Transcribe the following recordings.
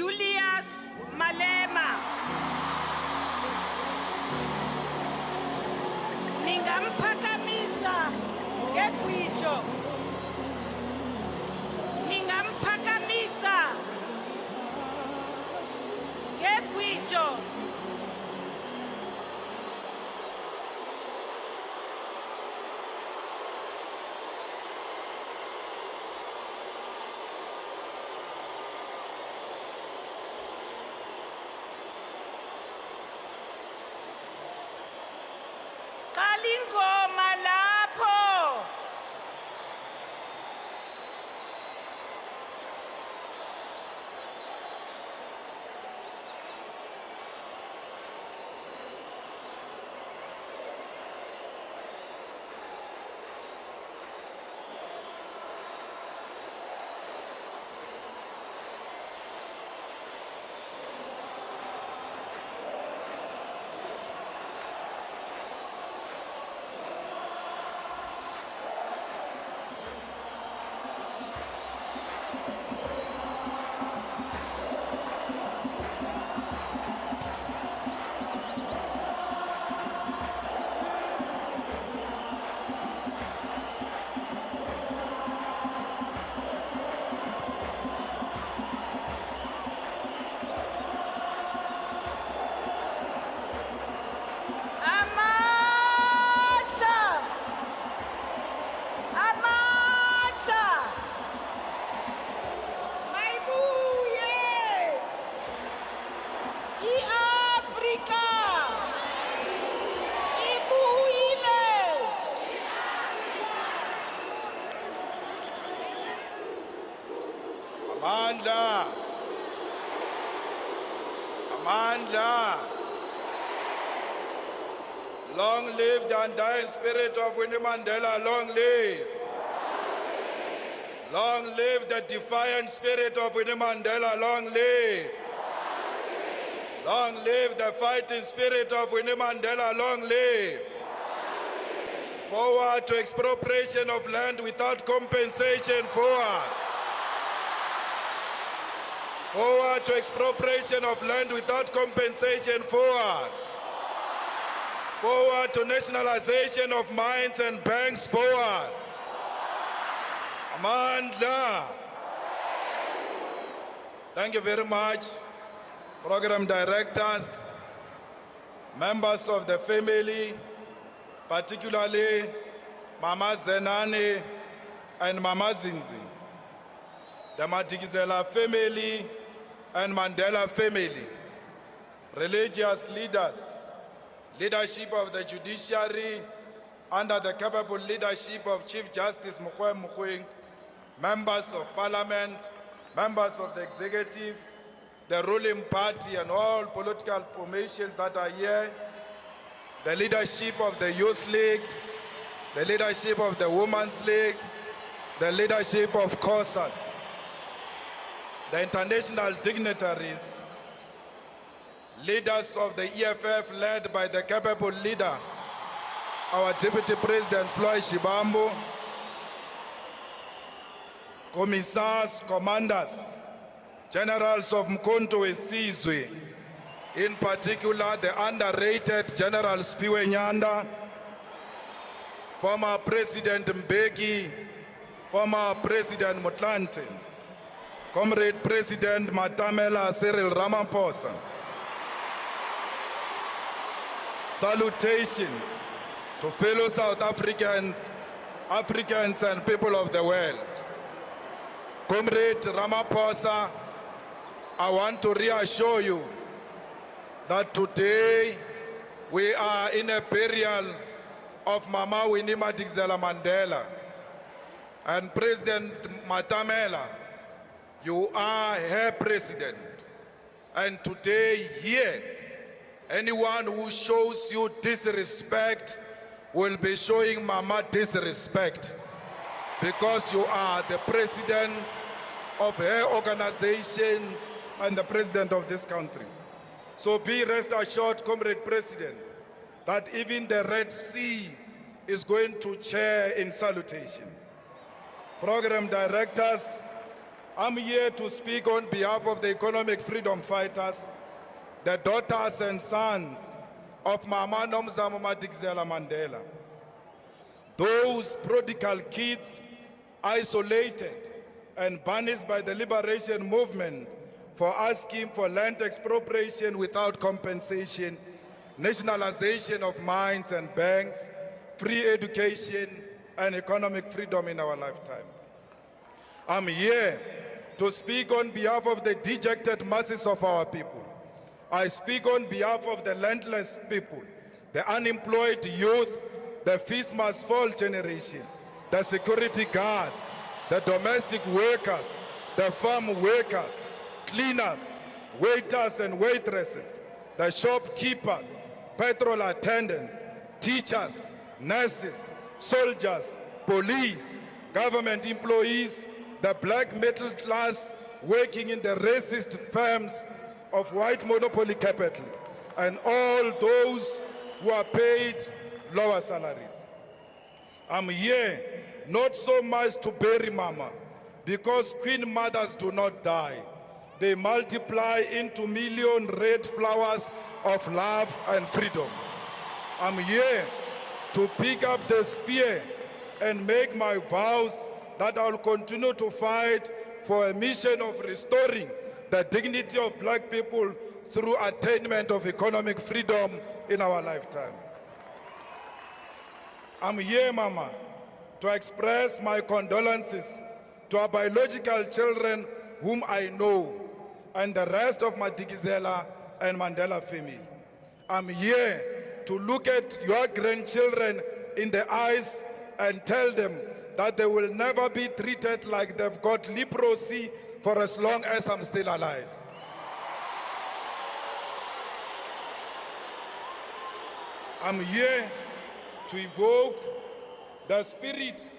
Julius Malema. Ningamphakamisa ngegwijo. Ningamphakamisa ngegwijo. Kalingoma lapho. Amandla. Amandla. Long live the undying spirit of Winnie Mandela. Long live. Long live the defiant spirit of Winnie Mandela. Long live. Long live the fighting spirit of Winnie Mandela. Long live. Forward to expropriation of land without compensation. Forward. Forward to expropriation of land without compensation. Forward. Forward to nationalization of mines and banks. Forward. Amandla. Thank you very much, program directors, members of the family, particularly Mama Zenani and Mama Zinzi, the Madikizela family and Mandela family, religious leaders, leadership of the judiciary under the capable leadership of Chief Justice Mogoeng Mogoeng, members of parliament, members of the executive, the ruling party and all political formations that are here, the leadership of the Youth League, the leadership of the Women's League, the leadership of COSAS, the international dignitaries, leaders of the EFF led by the capable leader, our Deputy President Floyd Shibambu, commissars, commanders, generals of Mkhonto Wesizwe, in particular the underrated General Spiwe Nyanda, former President Mbeki, former President Motlanthe, Comrade President Matamela Cyril Ramaphosa. Salutations to fellow South Africans, Africans and people of the world. Comrade Ramaphosa, I want to reassure you that today we are in a burial of Mama Winnie Madikizela Mandela. And President Matamela, you are her president. And today here, anyone who shows you disrespect will be showing Mama disrespect, because you are the president of her organization and the president of this country. So be rest assured, Comrade President, that even the Red Sea is going to cheer in salutation. Program directors, I'm here to speak on behalf of the economic freedom fighters, the daughters and sons of Mama Nomzamo Madikizela Mandela. Those prodigal kids isolated and banished by the liberation movement for asking for land expropriation without compensation, nationalization of mines and banks, free education, and economic freedom in our lifetime. I'm here to speak on behalf of the dejected masses of our people. I speak on behalf of the landless people, the unemployed youth, the feast must fall generation, the security guards, the domestic workers, the farm workers, cleaners, waiters and waitresses, the shopkeepers, petrol attendants, teachers, nurses, soldiers, police, government employees, the black middle class working in the racist firms of white monopoly capital, and all those who are paid lower salaries. I'm here not so much to bury Mama, because Queen Mothers do not die. They multiply into million red flowers of love and freedom. I'm here to pick up the spear and make my vows that I'll continue to fight for a mission of restoring the dignity of black people through attainment of economic freedom in our lifetime. I'm here, Mama, to express my condolences to our biological children whom I know and the rest of Madikizela and Mandela family. I'm here to look at your grandchildren in the eyes and tell them that they will never be treated like they've got leprosy for as long as I'm still alive. I'm here to evoke the spirit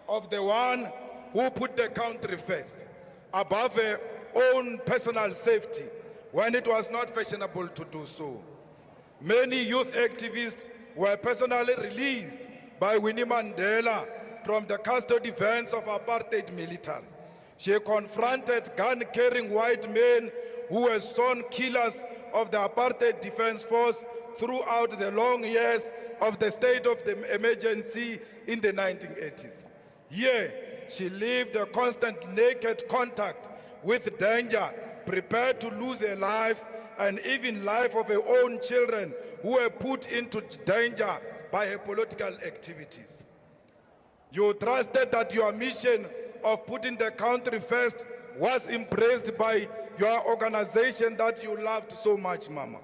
of the one who put the country first, above her own personal safety, when it was not fashionable to do so. Many youth activists were personally released by Winnie Mandela from the custody vans of apartheid military. She confronted gun-carrying white men who were sworn killers of the apartheid defense force throughout the long years of the state of the emergency in the 1980s. Here, she lived a constant naked contact with danger, prepared to lose her life and even life of her own children who were put into danger by her political activities. You trusted that your mission of putting the country first was embraced by your organization that you loved so much, Mama.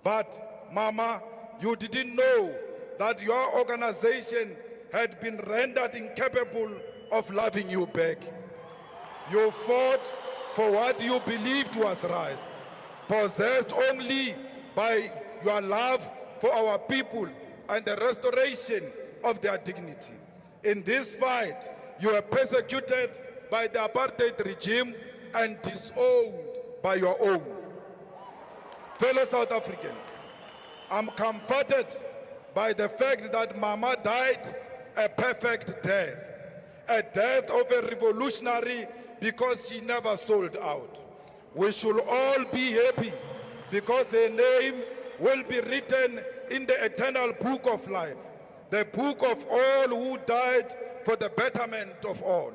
But, Mama, you didn't know that your organization had been rendered incapable of loving you back. You fought for what you believed was right, possessed only by your love for our people and the restoration of their dignity. In this fight, you were persecuted by the apartheid regime and disowned by your own. Fellow South Africans, I'm comforted by the fact that Mama died a perfect death, a death of a revolutionary because she never sold out. We should all be happy because her name will be written in the eternal book of life, the book of all who died for the betterment of all.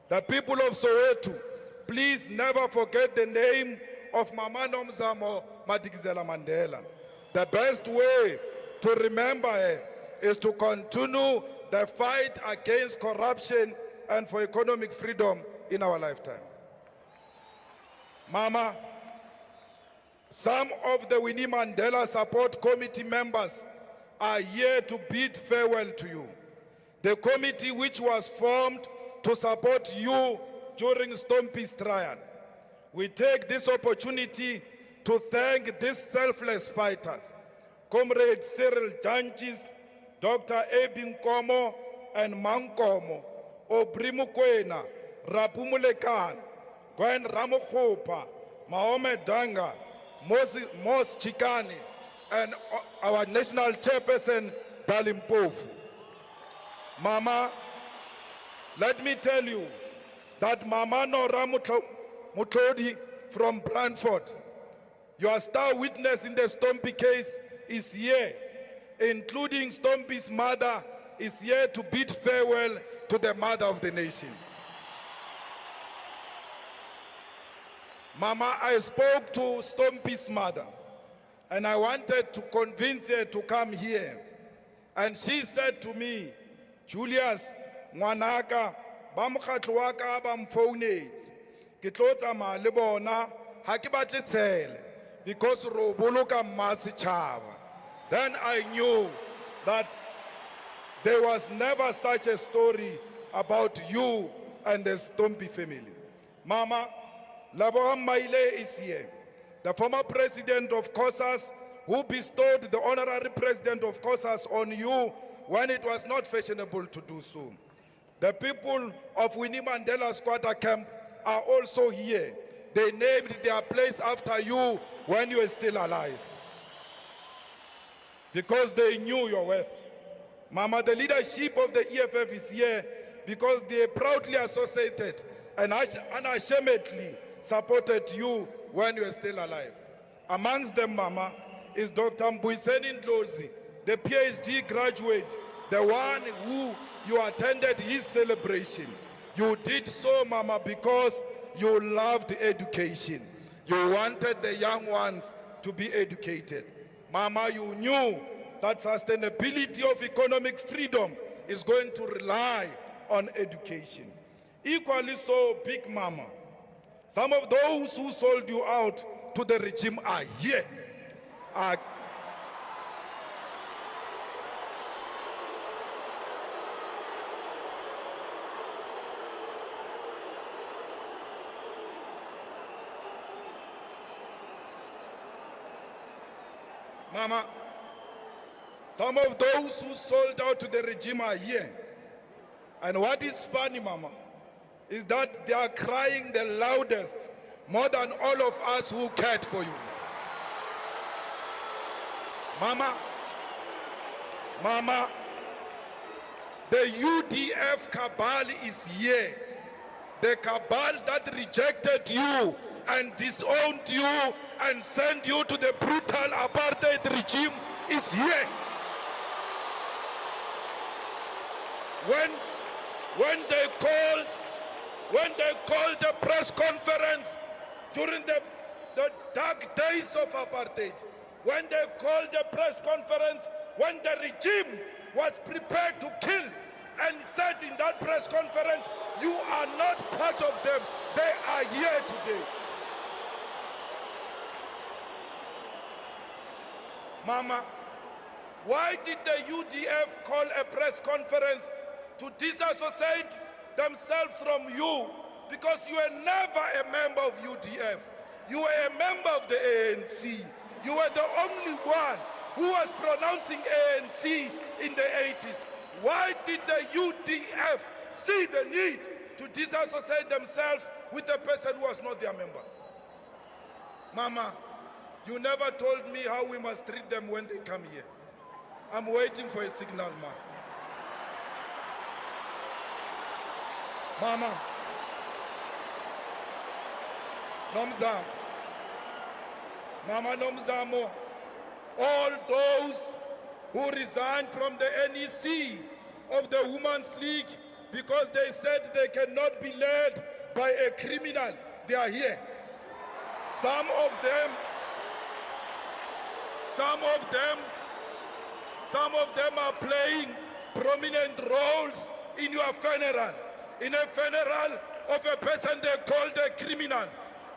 The people of Soweto, please never forget the name of Mama Nomzamo Madikizela Mandela. The best way to remember her is to continue the fight against corruption and for economic freedom in our lifetime. Mama, some of the Winnie Mandela Support Committee members are here to bid farewell to you. The committee which was formed to support you during Stompie's trial. We take this opportunity to thank these selfless fighters, Comrade Cyril Janchis, Dr. Ebin Komo and Mankomo, Obrimukwena, Rapumulekan, Gwen Ramokhopa, Mahomet Danga, Mos Chikani, and our national chairperson, Dalimpofu. Mama, let me tell you that Mama Nora Mutlodi from Brantford, your star witness in the Stompy case, is here, including Stompy's mother, is here to bid farewell to the mother of the nation. Mama, I spoke to Stompy's mother, and I wanted to convince her to come here. And she said to me, Julius, ngwanaka, ba mokgatlo wa ka ba mfounetse. Ke tlo tsamaya le bona, ha ke batle tshele, because ro boloka mma setjhaba. Then I knew that there was never such a story about you and the Stompy family. Mama, Laboa Maile is here, the former president of COSAS, who bestowed the honorary president of COSAS on you when it was not fashionable to do so. The people of Winnie Mandela Squatter Camp are also here. They named their place after you when you were still alive, because they knew your worth. Mama, the leadership of the EFF is here because they proudly associated and unashamedly supported you when you were still alive. Amongst them, Mama, is Dr. Mbuiseni Ndlozi, the PhD graduate, the one who you attended his celebration. You did so, Mama, because you loved education. You wanted the young ones to be educated. Mama, you knew that sustainability of economic freedom is going to rely on education. Equally so, Big Mama, some of those who sold you out to the regime are here. Mama, some of those who sold out to the regime are here. And what is funny, Mama, is that they are crying the loudest, more than all of us who cared for you. Mama, the UDF cabal is here. The cabal that rejected you and disowned you and sent you to the brutal apartheid regime is here. When they called the press conference during the dark days of apartheid, when they called the press conference, when the regime was prepared to kill, and said in that press conference, you are not part of them, they are here today. Mama, why did the UDF call a press conference to disassociate themselves from you? Because you were never a member of UDF. You were a member of the ANC. You were the only one who was pronouncing ANC in the 80s. Why did the UDF see the need to disassociate themselves with a person who was not their member? Mama, you never told me how we must treat them when they come here. I'm waiting for a signal, ma. Mama, Nomzamo, Mama Nomzamo, all those who resigned from the NEC of the Women's League because they said they cannot be led by a criminal, they are here. Some of them are playing prominent roles in your funeral. In a funeral of a person they called a criminal.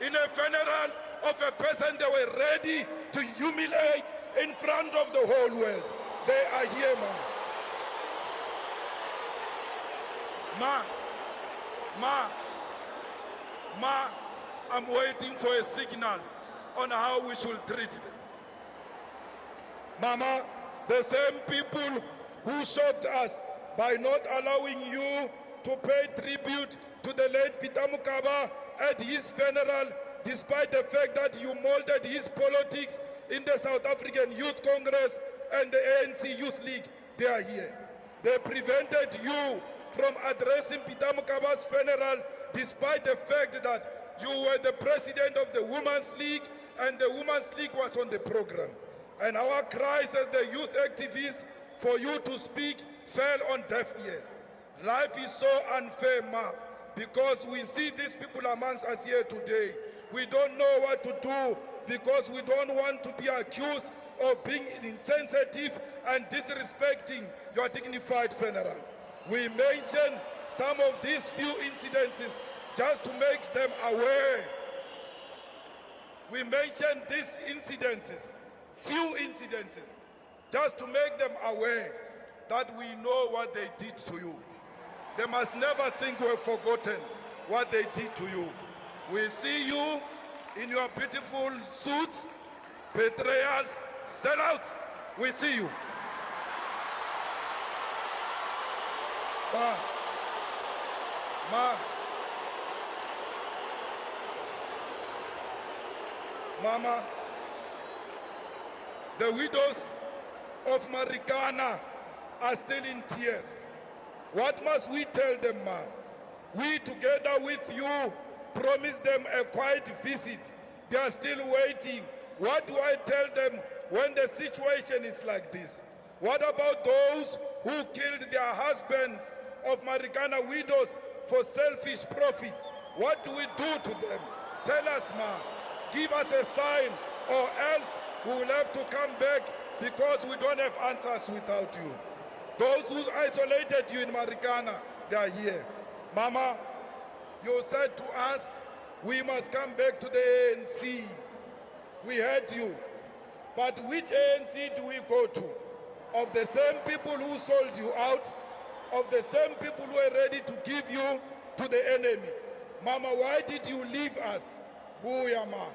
In a funeral of a person they were ready to humiliate in front of the whole world. They are here, Ma, I'm waiting for a signal on how we should treat them. Mama, the same people who shocked us by not allowing you to pay tribute to the late Peter Mokaba at his funeral, despite the fact that you molded his politics in the South African Youth Congress and the ANC Youth League. They are here. They prevented you from addressing Peter Mokaba's funeral despite the fact that you were the president of the Women's League and the Women's League was on the program. And our cries as the youth activists for you to speak fell on deaf ears. Life is so unfair, Ma, because we see these people amongst us here today. We don't know what to do because we don't want to be accused of being insensitive and disrespecting your dignified funeral. We mention some of these few incidences just to make them aware. We mention these incidences, few incidences, just to make them aware that we know what they did to you. They must never think we've forgotten what they did to you. We see you in your beautiful suits, betrayals, sellouts. We see you. Mama, the widows of Marikana are still in tears. What must we tell them, Ma? We, together with you, promised them a quiet visit. They are still waiting. What do I tell them when the situation is like this? What about those who killed their husbands of Marikana widows for selfish profits? What do we do to them? Tell us, Ma. Give us a sign, or else we will have to come back because we don't have answers without you. Those who isolated you in Marikana, they are here. Mama, you said to us, we must come back to the ANC. We heard you. But which ANC do we go to? Of the same people who sold you out, of the same people who are ready to give you to the enemy. Mama, why did you leave us? Booyah, Ma.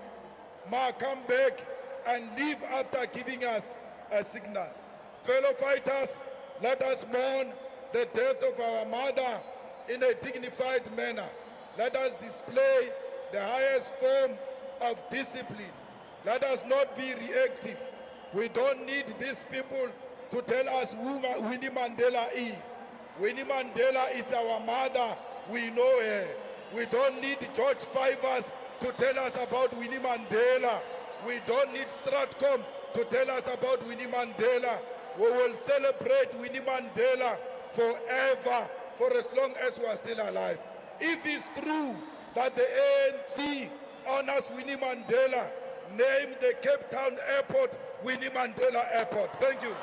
Ma, come back and leave after giving us a signal. Fellow fighters, let us mourn the death of our mother in a dignified manner. Let us display the highest form of discipline. Let us not be reactive. We don't need these people to tell us who Winnie Mandela is. Winnie Mandela is our mother. We know her. We don't need George Fivers to tell us about Winnie Mandela. We don't need Stratcom to tell us about Winnie Mandela. We will celebrate Winnie Mandela forever, for as long as we are still alive. If it's true that the ANC honors Winnie Mandela, name the Cape Town airport Winnie Mandela Airport. Thank you.